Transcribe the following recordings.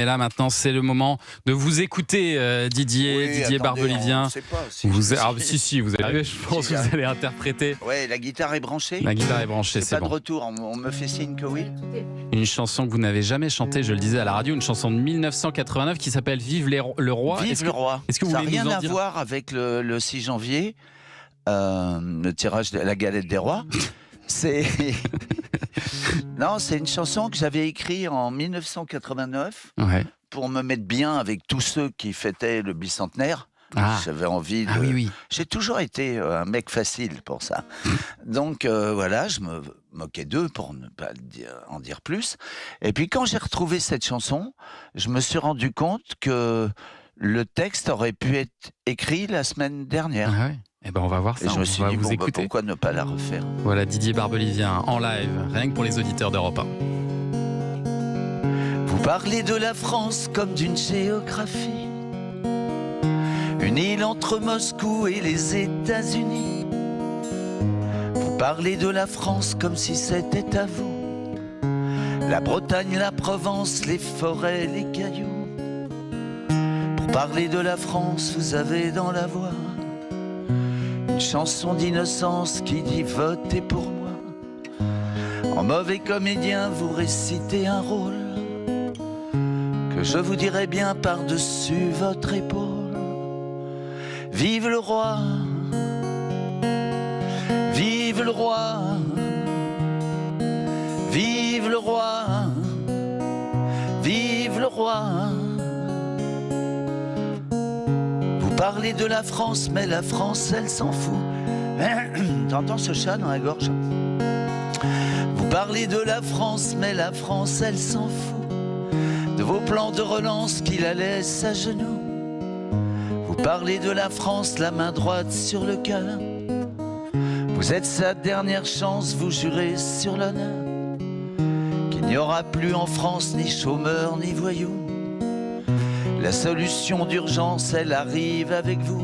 Et là maintenant, c'est le moment de vous écouter, Didier Barbelivien. Si, vous allez, je pense que vous allez interpréter. Ouais, la guitare est branchée. La guitare est branchée, c'est pas bon. de retour, on me fait signe que oui. Une chanson que vous n'avez jamais chantée, je le disais à la radio, une chanson de 1989 qui s'appelle Vive le roi. Vive le roi. Est-ce que vous ça n'a voulez rien nous en à dire voir avec le 6 janvier, le tirage de la galette des rois. C'est non, c'est une chanson que j'avais écrite en 1989 pour me mettre bien avec tous ceux qui fêtaient le bicentenaire. J'avais envie de... oui. J'ai toujours été un mec facile pour ça. Donc voilà, je me moquais d'eux pour ne pas en dire plus. Et puis quand j'ai retrouvé cette chanson, je me suis rendu compte que le texte aurait pu être écrit la semaine dernière. Eh ben on va voir ça. Et je me suis dit, vous écouter. Pourquoi ne pas la refaire? Voilà, Didier Barbelivien en live, rien que pour les auditeurs d'Europe 1. Vous parlez de la France comme d'une géographie, une île entre Moscou et les États-Unis. Vous parlez de la France comme si c'était à vous, la Bretagne, la Provence, les forêts, les cailloux. Pour parler de la France, vous avez dans la voix une chanson d'innocence qui dit votez pour moi. En mauvais comédien, vous récitez un rôle que je vous dirai bien par-dessus votre épaule. Vive le roi, vive le roi, vive le roi, vive le roi. Vous parlez de la France, mais la France, elle s'en fout. T'entends ce chat dans la gorge? Vous parlez de la France, mais la France, elle s'en fout de vos plans de relance qui la laissent à genoux. Vous parlez de la France, la main droite sur le cœur. Vous êtes sa dernière chance, vous jurez sur l'honneur qu'il n'y aura plus en France ni chômeurs ni voyous. La solution d'urgence, elle arrive avec vous,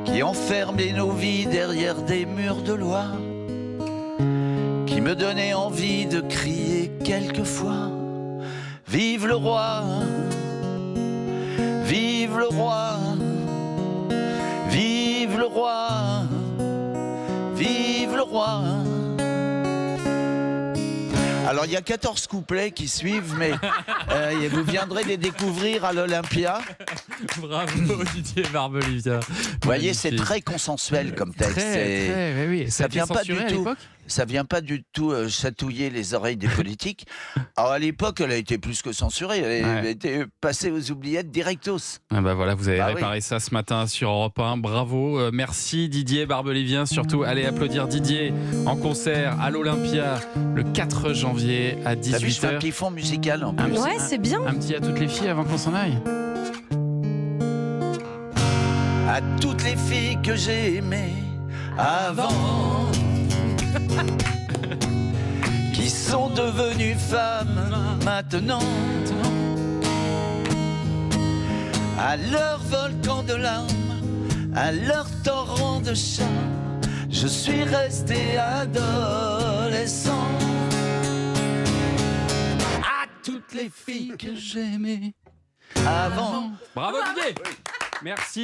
qui enfermez nos vies derrière des murs de loi, qui me donnait envie de crier quelquefois. Vive le roi, vive le roi, vive le roi, vive le roi. Alors il y a 14 couplets qui suivent, mais vous viendrez les découvrir à l'Olympia. Bravo Didier Barbelivien. Vous voyez, c'est très consensuel comme texte. Oui. Ça vient pas du tout. Ça vient pas du tout chatouiller les oreilles des politiques. Alors à l'époque, elle a été plus que censurée. Elle a été passée aux oubliettes directos. Bah voilà, vous avez réparé ça ce matin sur Europe 1. Bravo. Merci Didier Barbelivien. Surtout, allez applaudir Didier en concert à l'Olympia le 4 janvier à 18h. C'est un petit fond musical en plus. Ouais, c'est bien. Un petit à toutes les filles avant qu'on s'en aille. À toutes les filles que j'ai aimées avant, qui sont devenues femmes maintenant, à leur volcan de larmes, à leur torrent de chants, je suis resté adolescent. À toutes les filles que j'aimais avant. Bravo Didier. Merci.